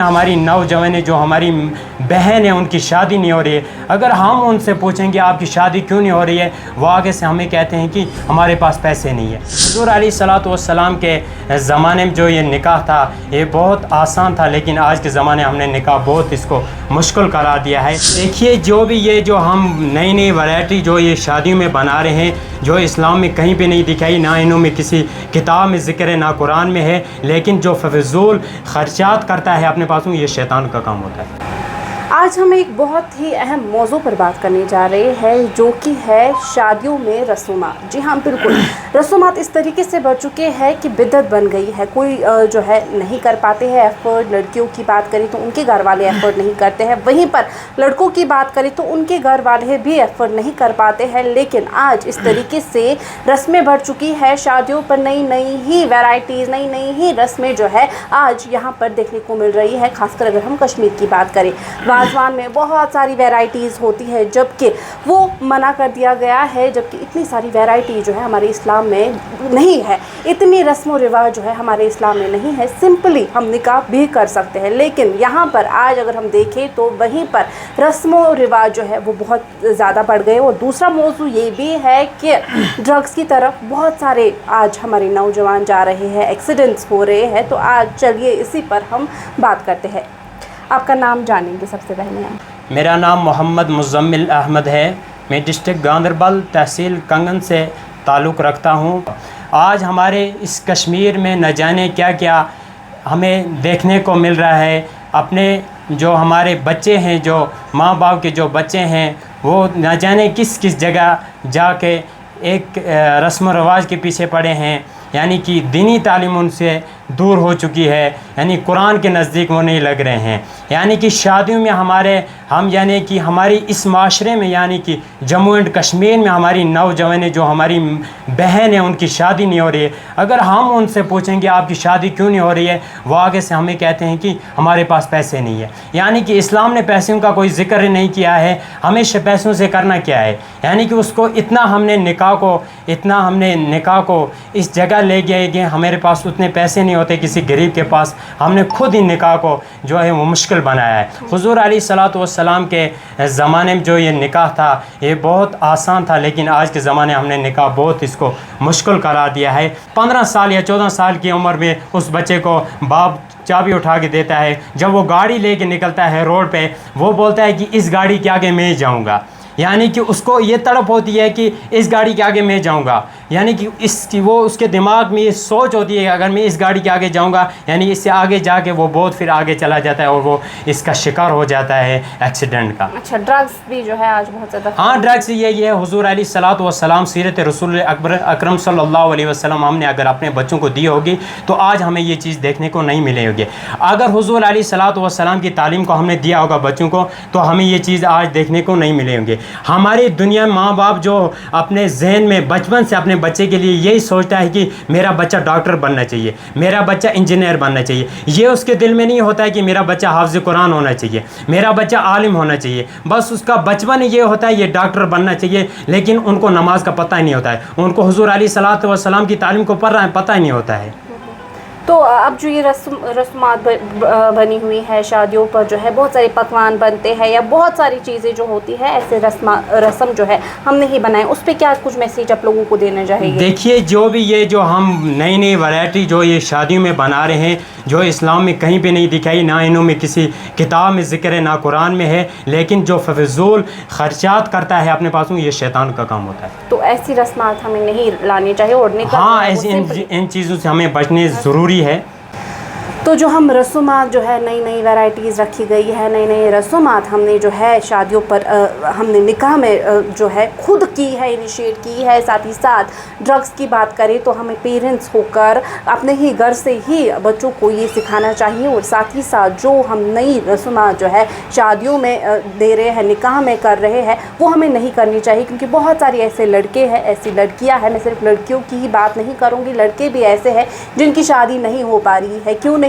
ہماری نوجوانیں جو ہماری بہن ہیں ان کی شادی نہیں ہو رہی ہے. اگر ہم ان سے پوچھیں گے آپ کی شادی کیوں نہیں ہو رہی ہے, وہ آگے سے ہمیں کہتے ہیں کہ ہمارے پاس پیسے نہیں ہیں. حضور علیہ الصلوۃ والسلام کے زمانے میں جو یہ نکاح تھا یہ بہت آسان تھا, لیکن آج کے زمانے ہم نے نکاح بہت اس کو مشکل قرار دیا ہے. دیکھیے جو بھی یہ جو ہم نئی نئی ورائٹی جو یہ شادیوں میں بنا رہے ہیں, جو اسلام میں کہیں پہ نہیں دکھائی, نہ انہوں میں کسی کتاب میں ذکر ہے, نہ قرآن میں ہے, لیکن جو فضول خرچات کرتا ہے اپنے پاسوں, یہ شیطان کا کام ہوتا ہے. آج ہم ایک بہت ہی اہم موضوع پر بات کرنے جا رہے ہیں, جو کہ ہے شادیوں میں رسومات. جی ہاں بالکل, رسومات اس طریقے سے بڑھ چکے ہیں کہ بدعت بن گئی ہے. کوئی جو ہے نہیں کر پاتے ہیں ایفرٹ. لڑکیوں کی بات کریں تو ان کے گھر والے ایفرٹ نہیں کرتے ہیں, وہیں پر لڑکوں کی بات کریں تو ان کے گھر والے بھی ایفرٹ نہیں کر پاتے ہیں. لیکن آج اس طریقے سے رسمیں بڑھ چکی ہے شادیوں پر, نئی نئی ہی ویرائٹیز, نئی نئی ہی رسمیں جو ہے آج یہاں پر دیکھنے کو مل رہی ہے. خاص کر اگر ہم کشمیر کی بات کریں, وازوان میں بہت ساری ویرائٹیز ہوتی ہے, جبکہ وہ منع کر دیا گیا ہے. جبکہ اتنی ساری ویرائٹی جو ہے ہمارے اسلام میں نہیں ہے, اتنی رسم و رواج جو ہے ہمارے اسلام میں نہیں ہے. سمپلی ہم نکاح بھی کر سکتے ہیں, لیکن یہاں پر آج اگر ہم دیکھیں تو وہیں پر رسم و رواج جو ہے وہ بہت زیادہ بڑھ گئے. اور دوسرا موضوع یہ بھی ہے کہ ڈرگس کی طرف بہت سارے آج ہمارے نوجوان جا رہے ہیں, ایکسیڈنٹس ہو رہے ہیں. تو آج چلیے اسی پر ہم بات کرتے ہیں. آپ کا نام جانیں گے سب سے پہلے ہم. میرا نام محمد مزمل احمد ہے. میں ڈسٹرکٹ گاندربل تحصیل کنگن سے تعلق رکھتا ہوں. آج ہمارے اس کشمیر میں نہ جانے کیا کیا ہمیں دیکھنے کو مل رہا ہے. اپنے جو ہمارے بچے ہیں, جو ماں باپ کے جو بچے ہیں, وہ نہ جانے کس کس جگہ جا کے ایک رسم و رواج کے پیچھے پڑے ہیں. یعنی کہ دینی تعلیم ان سے دور ہو چکی ہے, یعنی قرآن کے نزدیک وہ نہیں لگ رہے ہیں. یعنی کہ شادیوں میں ہم یعنی کہ ہماری اس معاشرے میں, یعنی کہ جموں اینڈ کشمیر میں ہماری نوجوانیں جو ہماری بہن ہیں ان کی شادی نہیں ہو رہی ہے. اگر ہم ان سے پوچھیں گے آپ کی شادی کیوں نہیں ہو رہی ہے, وہ آگے سے ہمیں کہتے ہیں کہ ہمارے پاس پیسے نہیں ہیں. یعنی کہ اسلام نے پیسوں کا کوئی ذکر نہیں کیا ہے. ہمیشہ پیسوں سے کرنا کیا ہے, یعنی کہ اس کو ہم نے نکاح کو اس جگہ لے گئے کہ ہمارے پاس اتنے پیسے نہیں ہوتے کسی غریب کے پاس. ہم نے خود ہی نکاح کو جو ہے وہ مشکل بنایا ہے. حضور علیہ الصلوۃ والسلام کے زمانے میں جو یہ نکاح تھا یہ بہت آسان تھا, لیکن آج کے زمانے ہم نے نکاح بہت اس کو مشکل قرار دیا ہے. 15 سال یا 14 سال کی عمر میں اس بچے کو باپ چابی اٹھا کے دیتا ہے. جب وہ گاڑی لے کے نکلتا ہے روڈ پہ, وہ بولتا ہے کہ اس گاڑی کے آگے میں جاؤں گا. یعنی کہ اس کو یہ تڑپ ہوتی ہے کہ اس گاڑی کے آگے میں جاؤں گا. یعنی کہ اس کے دماغ میں یہ سوچ ہوتی ہے کہ اگر میں اس گاڑی کے آگے جاؤں گا, یعنی اس سے آگے جا کے وہ بہت پھر آگے چلا جاتا ہے اور وہ اس کا شکار ہو جاتا ہے ایکسیڈنٹ کا. اچھا, ڈرگس بھی جو ہے آج بہت زیادہ. ہاں, ڈرگس یہ ہے. حضور علیہ الصلوۃ والسلام سیرت رسول اکرم صلی اللہ علیہ وسلم ہم نے اگر اپنے بچوں کو دی ہوگی تو آج ہمیں یہ چیز دیکھنے کو نہیں ملے ہوگی. اگر حضور علیہ الصلوۃ والسلام کی تعلیم کو ہم نے دیا ہوگا بچوں کو تو ہمیں یہ چیز آج دیکھنے کو نہیں ملے ہوں گے. ہماری دنیا میں ماں باپ جو اپنے ذہن میں بچپن سے اپنے بچے کے لیے یہی سوچتا ہے کہ میرا بچہ ڈاکٹر بننا چاہیے, میرا بچہ انجینئر بننا چاہیے. یہ اس کے دل میں نہیں ہوتا ہے کہ میرا بچہ حافظ قرآن ہونا چاہیے, میرا بچہ عالم ہونا چاہیے. بس اس کا بچپن یہ ہوتا ہے یہ ڈاکٹر بننا چاہیے, لیکن ان کو نماز کا پتہ ہی نہیں ہوتا ہے. ان کو حضور علیہ الصلوۃ والسلام کی تعلیم کو پتہ ہی نہیں ہوتا ہے. تو اب جو یہ رسومات بنی ہوئی ہے شادیوں پر, جو ہے بہت سارے پکوان بنتے ہیں یا بہت ساری چیزیں جو ہوتی ہے, ایسے رسم جو ہے ہم نہیں بنائے, اس پہ کیا کچھ میسیج آپ لوگوں کو دینا چاہیے؟ دیکھیے جو بھی یہ جو ہم نئی نئی ورائٹی جو یہ شادیوں میں بنا رہے ہیں, جو اسلام میں کہیں پہ نہیں دکھائی, نہ انہوں میں کسی کتاب میں ذکر ہے, نہ قرآن میں ہے, لیکن جو فضول خرچات کرتا ہے اپنے پاسوں, یہ شیطان کا کام ہوتا ہے. تو ایسی رسمات ہمیں نہیں لانی چاہیے اور ہاں, ایسی ان چیزوں سے ہمیں بچنے ضروری ہے. تو جو ہم رسومات جو ہے نئی نئی ویرائٹیز رکھی گئی ہے, نئی نئی رسومات ہم نے جو ہے شادیوں پر ہم نے نکاح میں جو ہے خود کی ہے, انیشیٹ کی ہے. ساتھ ہی ساتھ ڈرگس کی بات کریں تو ہمیں پیرنٹس ہو کر اپنے ہی گھر سے ہی بچوں کو یہ سکھانا چاہیے. اور ساتھ ہی ساتھ جو ہم نئی رسومات جو ہے شادیوں میں دے رہے ہیں, نکاح میں کر رہے ہیں, وہ ہمیں نہیں کرنی چاہیے. کیونکہ بہت ساری ایسے لڑکے ہیں, ایسی لڑکیاں ہیں, میں صرف لڑکیوں کی ہی بات نہیں کروں گی, لڑکے بھی ایسے ہیں جن کی شادی نہیں ہو پا رہی ہے. کیوں نہیں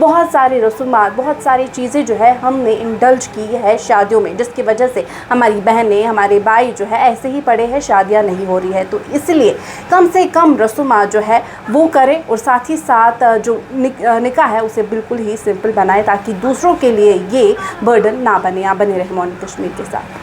بہت ساری رسومات، بہت ساری چیزیں جو ہے ہم نے انڈلج کی ہے شادیوں میں، جس کی وجہ سے ہماری بہنیں، ہمارے بھائی جو ہے ایسے ہی پڑے ہیں، شادیاں نہیں ہو رہی ہے۔ تو اس لیے کم سے کم رسومات جو ہے وہ کریں، اور ساتھ ہی ساتھ جو نکاح ہے اسے بالکل ہی سمپل بنائے، تاکہ دوسروں کے لیے یہ برڈن نہ بنے۔ آپ بنے رہے مارننگ کشمیر کے ساتھ۔